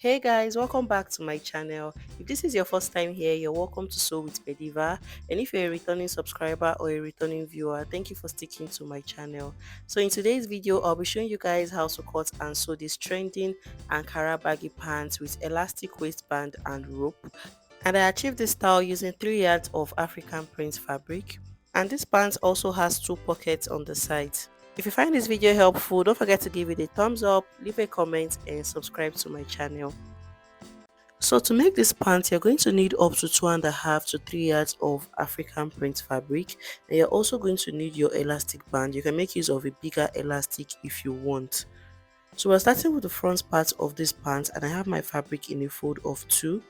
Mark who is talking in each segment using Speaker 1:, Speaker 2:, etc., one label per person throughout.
Speaker 1: Hey guys, welcome back to my channel. If this is your first time here, you're welcome to Sew with Bediva. And if you're a returning subscriber or a returning viewer, thank you for sticking to my channel. So in today's video, I'll be showing you guys how to cut and sew this trending Ankara baggy pants with elastic waistband and rope. And I achieved this style using 3 yards of African print fabric. And this pants also has 2 pockets on the sides. If you find this video helpful, don't forget to give it a thumbs up, leave a comment and subscribe to my channel. So to make this pants, you're going to need up to 2.5 to 3 yards of African print fabric. And you're also going to need your elastic band. You can make use of a bigger elastic if you want. So we're starting with the front part of this pants, and I have my fabric in a fold of 2.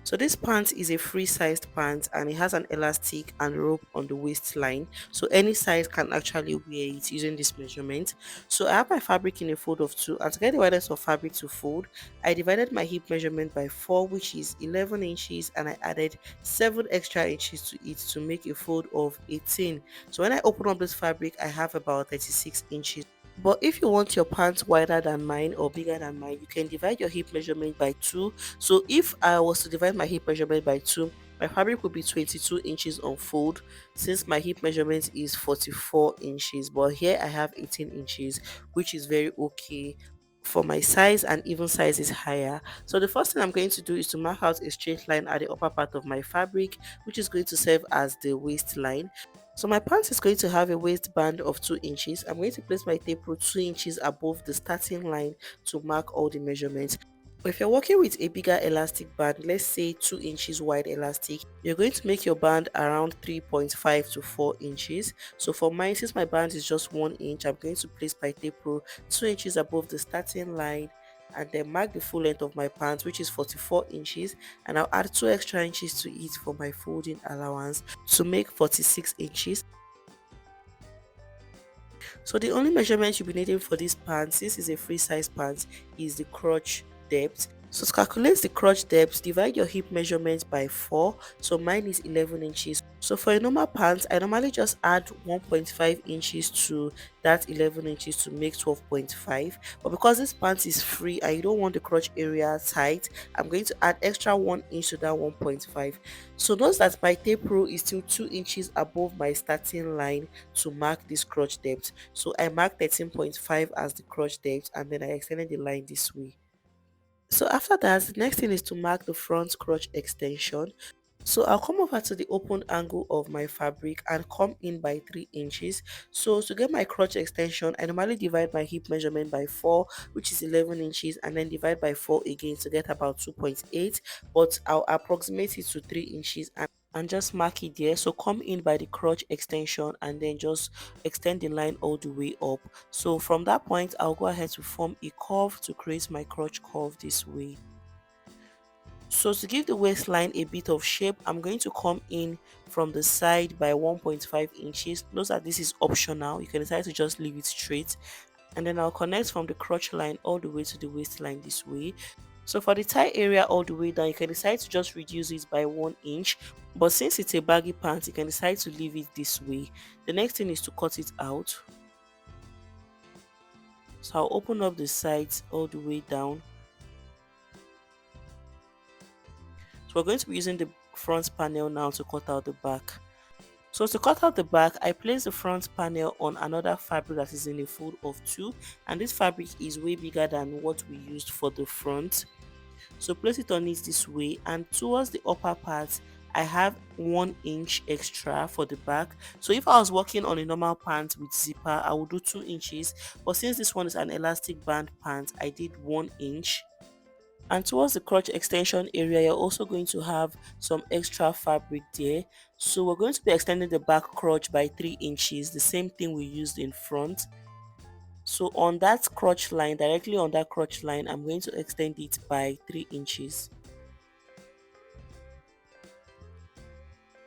Speaker 1: So this pant is a free sized pant and it has an elastic and rope on the waistline. So any size can actually wear it using this measurement. So I have my fabric in a fold of 2, and to get the width of fabric to fold, I divided my hip measurement by 4, which is 11 inches, and I added 7 extra inches to it to make a fold of 18. So when I open up this fabric, I have about 36 inches. But if you want your pants wider than mine or bigger than mine, you can divide your hip measurement by 2. So if I was to divide my hip measurement by 2, my fabric would be 22 inches on fold, since my hip measurement is 44 inches. But here I have 18 inches, which is very okay for my size, and even size is higher. So the first thing I'm going to do is to mark out a straight line at the upper part of my fabric, which is going to serve as the waistline. So my pants is going to have a waistband of 2 inches. I'm going to place my tape rule 2 inches above the starting line to mark all the measurements. But if you're working with a bigger elastic band, let's say 2 inches wide elastic, you're going to make your band around 3.5 to 4 inches. So for mine, since my band is just 1 inch, I'm going to place my tape rule 2 inches above the starting line and then mark the full length of my pants, which is 44 inches, and I'll add 2 extra inches to it for my folding allowance to make 46 inches. So the only measurement you'll be needing for this pants, since it's a free size pants, is the crotch depth. So to calculate the crotch depth, divide your hip measurement by 4. So mine is 11 inches. So for a normal pants, I normally just add 1.5 inches to that 11 inches to make 12.5. But because this pants is free and you don't want the crotch area tight, I'm going to add extra 1 inch to that 1.5. So notice that my tape rule is still 2 inches above my starting line to mark this crotch depth. So I marked 13.5 as the crotch depth, and then I extended the line this way. So after that, the next thing is to mark the front crotch extension. So I'll come over to the open angle of my fabric and come in by 3 inches. So to get my crotch extension, I normally divide my hip measurement by 4, which is 11 inches, and then divide by 4 again to get about 2.8, but I'll approximate it to 3 inches and just mark it there. So come in by the crotch extension and then just extend the line all the way up. So from that point, I'll go ahead to form a curve to create my crotch curve this way. So to give the waistline a bit of shape, I'm going to come in from the side by 1.5 inches. Note that this is optional. You can decide to just leave it straight. And then I'll connect from the crotch line all the way to the waistline this way. So for the tie area all the way down, you can decide to just reduce it by 1 inch. But since it's a baggy pants, you can decide to leave it this way. The next thing is to cut it out. So I'll open up the sides all the way down. So we're going to be using the front panel now to cut out the back. So to cut out the back, I place the front panel on another fabric that is in a fold of 2, and this fabric is way bigger than what we used for the front. So place it on it this way, and towards the upper part I have 1 inch extra for the back. So if I was working on a normal pant with zipper, I would do 2 inches, but since this one is an elastic band pant, I did 1 inch. And towards the crotch extension area, you're also going to have some extra fabric there. So we're going to be extending the back crotch by 3 inches, the same thing we used in front. So on that crotch line, directly on that crotch line, I'm going to extend it by 3 inches.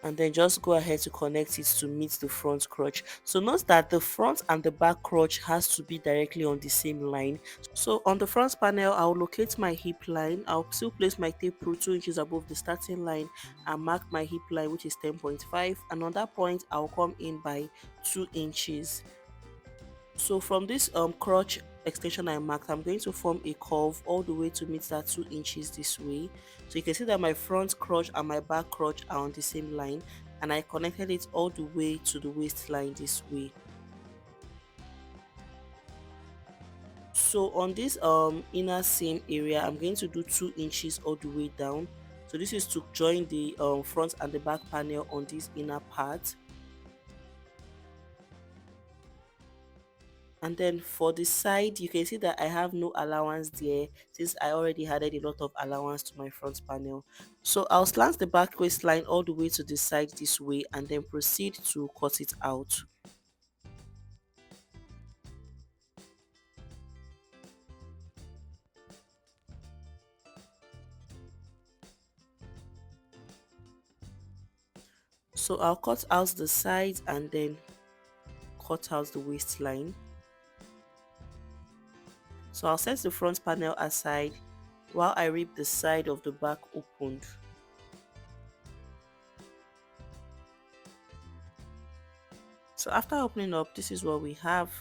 Speaker 1: And then just go ahead to connect it to meet the front crotch. So note that the front and the back crotch has to be directly on the same line. So on the front panel, I'll locate my hip line. I'll still place my tape rule 2 inches above the starting line and mark my hip line, which is 10.5, and on that point I'll come in by 2 inches. So from this crotch extension I marked, I'm going to form a curve all the way to meet that 2 inches this way. So you can see that my front crotch and my back crotch are on the same line, and I connected it all the way to the waistline this way. So on this inner seam area, I'm going to do 2 inches all the way down. So this is to join the front and the back panel on this inner part. And then for the side, you can see that I have no allowance there, since I already added a lot of allowance to my front panel. So I'll slant the back waistline all the way to the side this way, and then proceed to cut it out. So I'll cut out the sides and then cut out the waistline. So I'll set the front panel aside while I rip the side of the back opened. So after opening up, this is what we have.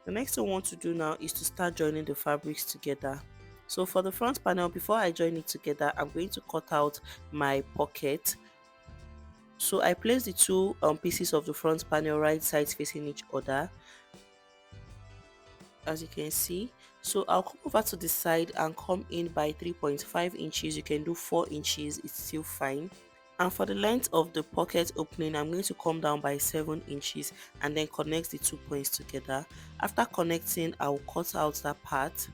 Speaker 1: The next thing I want to do now is to start joining the fabrics together. So for the front panel, before I join it together, I'm going to cut out my pocket. So I place the two pieces of the front panel right sides facing each other, as you can see. So I'll come over to the side and come in by 3.5 inches. You can do 4 inches, it's still fine. And for the length of the pocket opening, I'm going to come down by 7 inches and then connect the 2 points together. After connecting, I will cut out that part.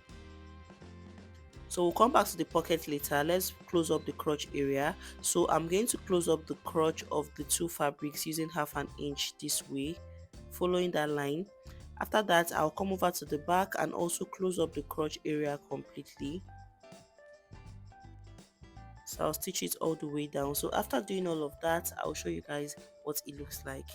Speaker 1: So we'll come back to the pocket later. Let's close up the crotch area. So I'm going to close up the crotch of the two fabrics using half an inch this way, following that line. After that, I'll come over to the back and also close up the crotch area completely. So I'll stitch it all the way down. So after doing all of that, I'll show you guys what it looks like.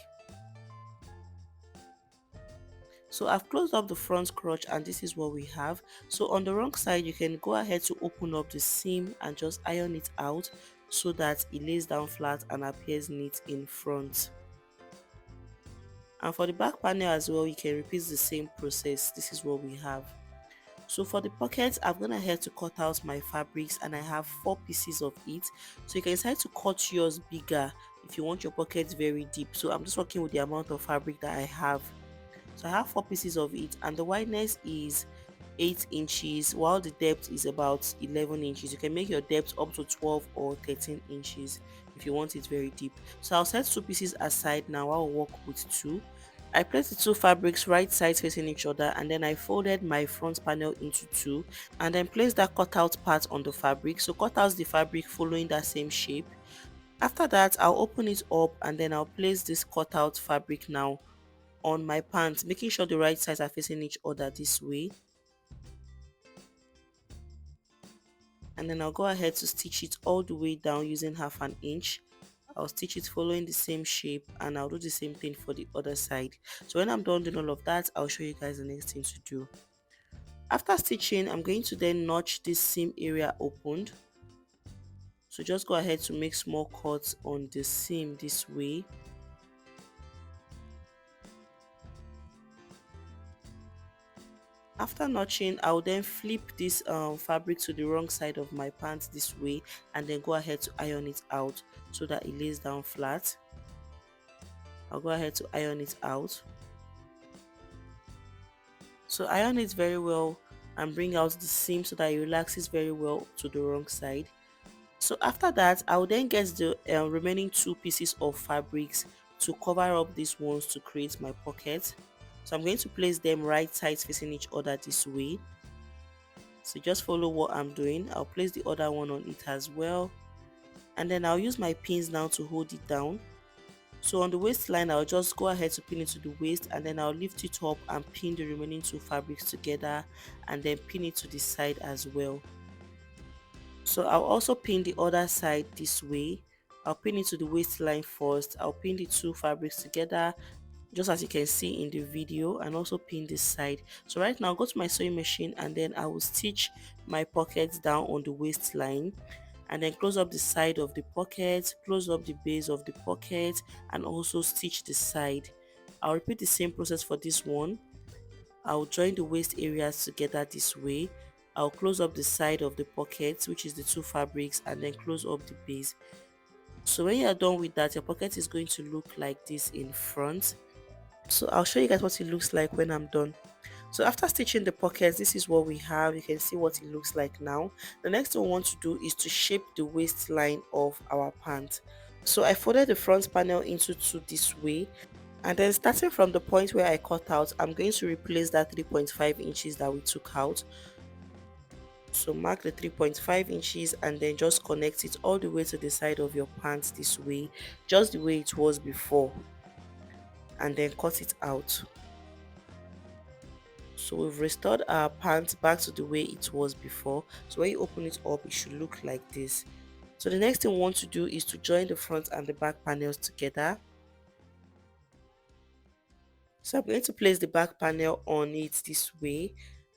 Speaker 1: So I've closed up the front crotch and this is what we have. So on the wrong side, you can go ahead to open up the seam and just iron it out so that it lays down flat and appears neat in front. And for the back panel as well, you can repeat the same process. This is what we have. So for the pockets, I've gone ahead to cut out my fabrics and I have 4 pieces of it. So you can decide to cut yours bigger if you want your pockets very deep. So I'm just working with the amount of fabric that I have. So I have 4 pieces of it and the wideness is 8 inches while the depth is about 11 inches. You can make your depth up to 12 or 13 inches if you want it very deep. So I'll set 2 pieces aside now. I'll work with 2. I placed the 2 fabrics right sides facing each other and then I folded my front panel into 2 and then placed that cutout part on the fabric. So cut out the fabric following that same shape. After that, I'll open it up and then I'll place this cutout fabric now on my pants, making sure the right sides are facing each other this way. And then I'll go ahead to stitch it all the way down using half an inch. I'll stitch it following the same shape and I'll do the same thing for the other side. So when I'm done doing all of that, I'll show you guys the next thing to do. After stitching, I'm going to then notch this seam area opened. So just go ahead to make small cuts on the seam this way. After notching, I will then flip this fabric to the wrong side of my pants this way and then go ahead to iron it out so that it lays down flat. I'll go ahead to iron it out. So iron it very well and bring out the seam so that it relaxes very well to the wrong side. So after that, I will then get the remaining 2 pieces of fabrics to cover up these ones to create my pocket. So I'm going to place them right sides facing each other this way. So just follow what I'm doing. I'll place the other one on it as well. And then I'll use my pins now to hold it down. So on the waistline, I'll just go ahead to pin it to the waist and then I'll lift it up and pin the remaining 2 fabrics together and then pin it to the side as well. So I'll also pin the other side this way. I'll pin it to the waistline first. I'll pin the 2 fabrics together just as you can see in the video and also pin this side. So right now, go to my sewing machine and then I will stitch my pockets down on the waistline and then close up the side of the pocket, close up the base of the pocket and also stitch the side. I'll repeat the same process for this one. I'll join the waist areas together this way. I'll close up the side of the pockets, which is the two fabrics, and then close up the base. So when you're done with that, your pocket is going to look like this in front. So I'll show you guys what it looks like when I'm done. So after stitching the pockets, this is what we have. You can see what it looks like now. The next thing we want to do is to shape the waistline of our pant. So I folded the front panel into two this way, and then starting from the point where I cut out, I'm going to replace that 3.5 inches that we took out. So mark the 3.5 inches and then just connect it all the way to the side of your pants this way, just the way it was before, and then cut it out. So we've restored our pants back to the way it was before. So when you open it up, it should look like this. So the next thing we want to do is to join the front and the back panels together. So I'm going to place the back panel on it this way,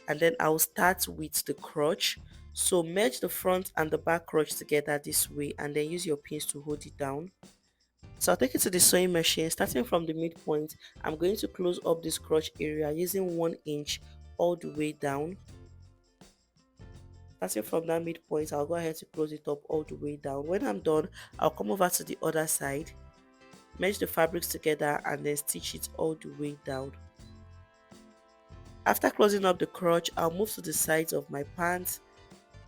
Speaker 1: and then I'll start with the crotch. So merge the front and the back crotch together this way, and then use your pins to hold it down. So I'll take it to the sewing machine. Starting from the midpoint, I'm going to close up this crotch area using 1 inch all the way down. Starting from that midpoint, I'll go ahead to close it up all the way down. When I'm done, I'll come over to the other side, merge the fabrics together, and then stitch it all the way down. After closing up the crotch, I'll move to the sides of my pants.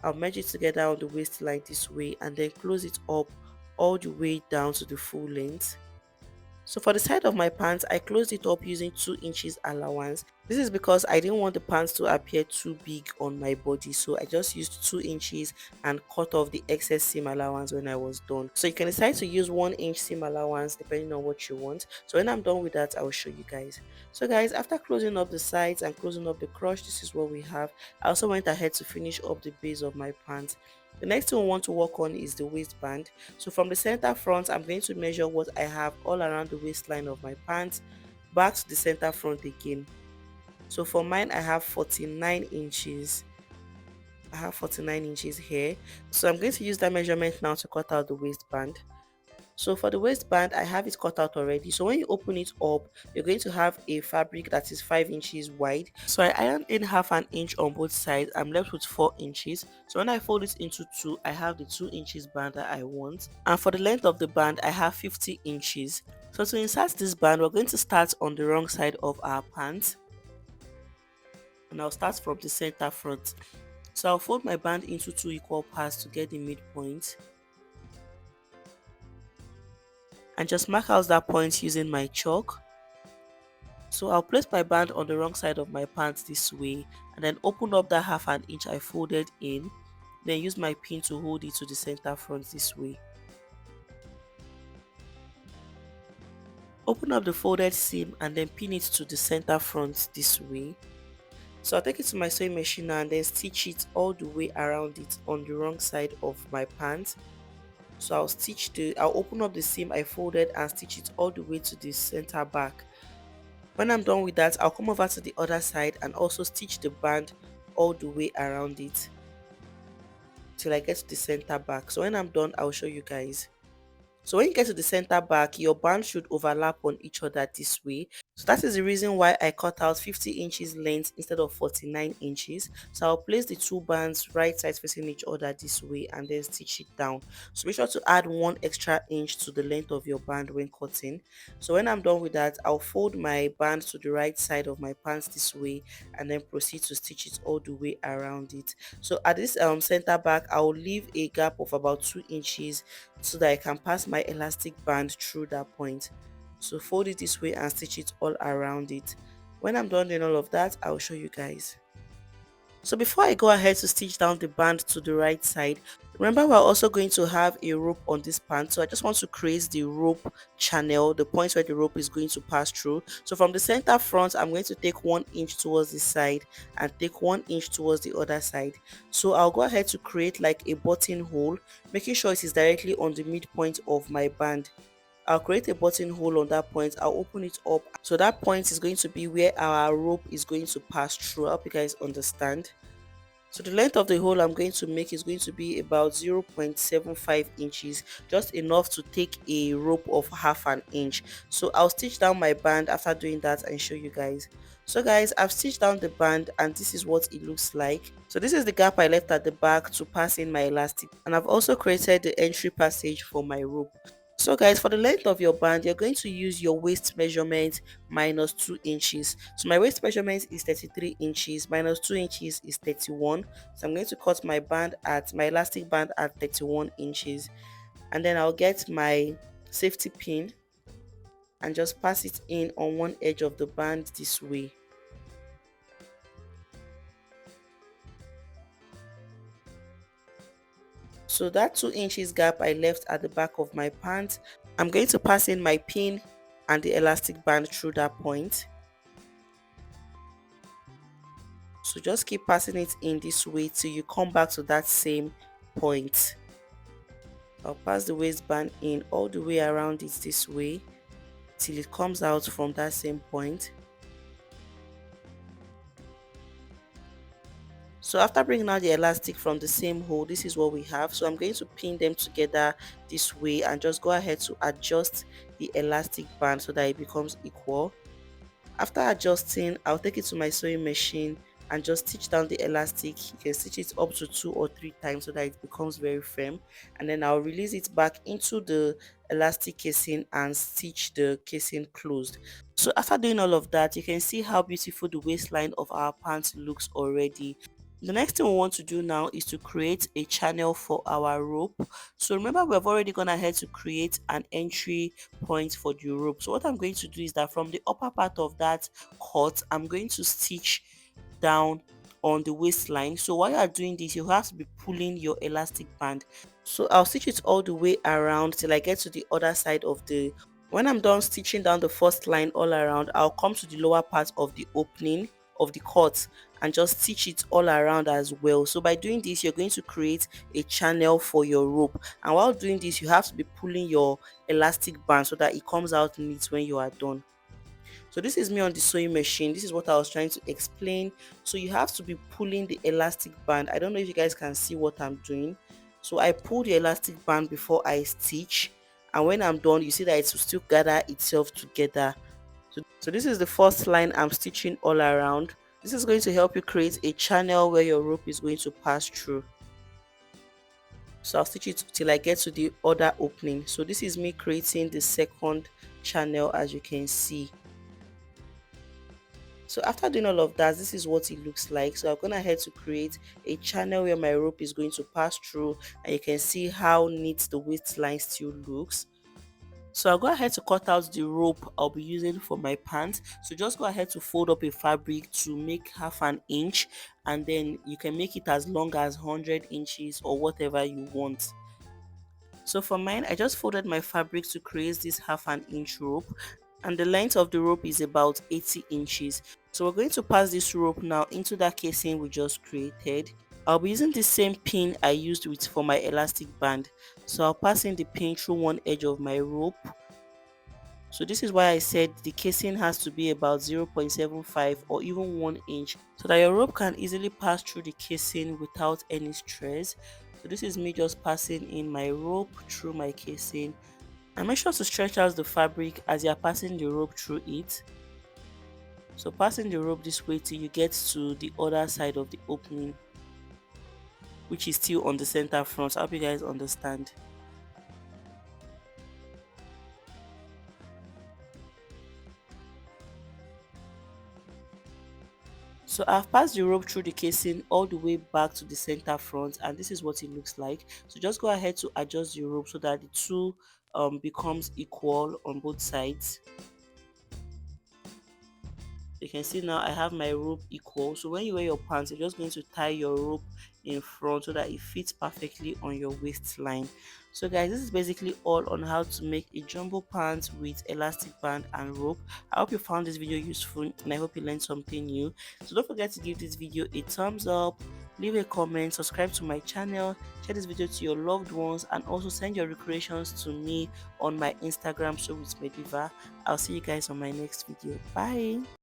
Speaker 1: I'll merge it together on the waistline this way, and then close it up all the way down to the full length. So for the side of my pants, I closed it up using 2 inches allowance. This is because I didn't want the pants to appear too big on my body, so I just used 2 inches and cut off the excess seam allowance when I was done. So you can decide to use 1 inch seam allowance depending on what you want. So when I'm done with that, I will show you guys. So guys, after closing up the sides and closing up the crotch, this is what we have. I also went ahead to finish up the base of my pants. The next thing we want to work on is the waistband. So from the center front, I'm going to measure what I have all around the waistline of my pants, back to the center front again. So for mine, I have 49 inches. I have 49 inches here. So I'm going to use that measurement now to cut out the waistband. So for the waistband, I have it cut out already. So when you open it up, you're going to have a fabric that is 5 inches wide. So I ironed in half an inch on both sides. I'm left with 4 inches. So when I fold it into two, I have the 2 inches band that I want. And for the length of the band, I have 50 inches. So to insert this band, we're going to start on the wrong side of our pants. And I'll start from the center front. So I'll fold my band into 2 equal parts to get the midpoint. And just mark out that point using my chalk. So I'll place my band on the wrong side of my pants this way, and then open up that half an inch I folded in, then use my pin to hold it to the center front this way. Open up the folded seam and then pin it to the center front this way. So I'll take it to my sewing machine now and then stitch it all the way around it on the wrong side of my pants. So I'll open up the seam I folded and stitch it all the way to the center back. When I'm done with that, I'll come over to the other side and also stitch the band all the way around it till I get to the center back. So when I'm done, I'll show you guys. So when you get to the center back, your band should overlap on each other this way. So that is the reason why I cut out 50 inches length instead of 49 inches. So I'll place the two bands right sides facing each other this way and then stitch it down. So make sure to add 1 extra inch to the length of your band when cutting. So when I'm done with that, I'll fold my band to the right side of my pants this way and then proceed to stitch it all the way around it. So at this center back, I'll leave a gap of about 2 inches so that I can pass my elastic band through that point. So fold it this way and stitch it all around it. When I'm done doing all of that, I'll show you guys. So before I go ahead to stitch down the band to the right side, remember we're also going to have a rope on this pant. So I just want to create the rope channel, the point where the rope is going to pass through. So from the center front, I'm going to take 1 inch towards this side and take 1 inch towards the other side. So I'll go ahead to create like a buttonhole, making sure it is directly on the midpoint of my band. I'll create a buttonhole on that point. I'll open it up. So that point is going to be where our rope is going to pass through. I hope you guys understand. So the length of the hole I'm going to make is going to be about 0.75 inches, just enough to take a rope of half an inch. So I'll stitch down my band after doing that and show you guys. So guys, I've stitched down the band and this is what it looks like. So this is the gap I left at the back to pass in my elastic, and I've also created the entry passage for my rope. So guys, for the length of your band, you're going to use your waist measurement minus 2 inches. So my waist measurement is 33 inches, minus 2 inches is 31. So I'm going to cut my elastic band at 31 inches, and then I'll get my safety pin and just pass it in on one edge of the band this way. So that 2 inches gap I left at the back of my pant, I'm going to pass in my pin and the elastic band through that point. So just keep passing it in this way till you come back to that same point. I'll pass the waistband in all the way around it this way till it comes out from that same point. So after bringing out the elastic from the same hole, this is what we have. So I'm going to pin them together this way and just go ahead to adjust the elastic band so that it becomes equal. After adjusting, I'll take it to my sewing machine and just stitch down the elastic. You can stitch it up to 2 or 3 times so that it becomes very firm, and then I'll release it back into the elastic casing and stitch the casing closed. So after doing all of that, you can see how beautiful the waistline of our pants looks already. The next thing we want to do now is to create a channel for our rope. So remember, we've already gone ahead to create an entry point for the rope. So what I'm going to do is that from the upper part of that cut, I'm going to stitch down on the waistline. So while you are doing this, you have to be pulling your elastic band. So I'll stitch it all the way around till I get to the other side of the. When I'm done stitching down the first line all around, I'll come to the lower part of the opening of the cut and just stitch it all around as well. So by doing this, you're going to create a channel for your rope, and while doing this, you have to be pulling your elastic band so that it comes out neat when you are done. So this is me on the sewing machine. This is what I was trying to explain. So you have to be pulling the elastic band. I don't know if you guys can see what I'm doing. So I pull the elastic band before I stitch, and when I'm done, you see that it will still gather itself together. So this is the first line I'm stitching all around. This is going to help you create a channel where your rope is going to pass through. So I'll stitch it till I get to the other opening. So this is me creating the second channel, as you can see. So after doing all of that, this is what it looks like. So I'm going ahead to create a channel where my rope is going to pass through, and you can see how neat the waistline still looks. So I'll go ahead to cut out the rope I'll be using for my pants. So just go ahead to fold up a fabric to make half an inch, and then you can make it as long as 100 inches or whatever you want. So for mine, I just folded my fabric to create this half an inch rope, and the length of the rope is about 80 inches. So we're going to pass this rope now into that casing we just created. I'll be using the same pin I used with for my elastic band. So I'll pass in the pin through one edge of my rope. So this is why I said the casing has to be about 0.75 or even 1 inch so that your rope can easily pass through the casing without any stress. So this is me just passing in my rope through my casing, and make sure to stretch out the fabric as you are passing the rope through it. So passing the rope this way till you get to the other side of the opening, which is still on the center front. I hope you guys understand. So I've passed the rope through the casing all the way back to the center front, and this is what it looks like. So just go ahead to adjust the rope so that the two becomes equal on both sides. You can see now I have my rope equal. So when you wear your pants, you're just going to tie your rope in front so that it fits perfectly on your waistline. So guys, this is basically all on how to make a jumbo pants with elastic band and rope. I hope you found this video useful, and I hope you learned something new. So don't forget to give this video a thumbs up, leave a comment, subscribe to my channel, share this video to your loved ones, and also send your recreations to me on my Instagram, Sew with Mediva. I'll see you guys on my next video. Bye.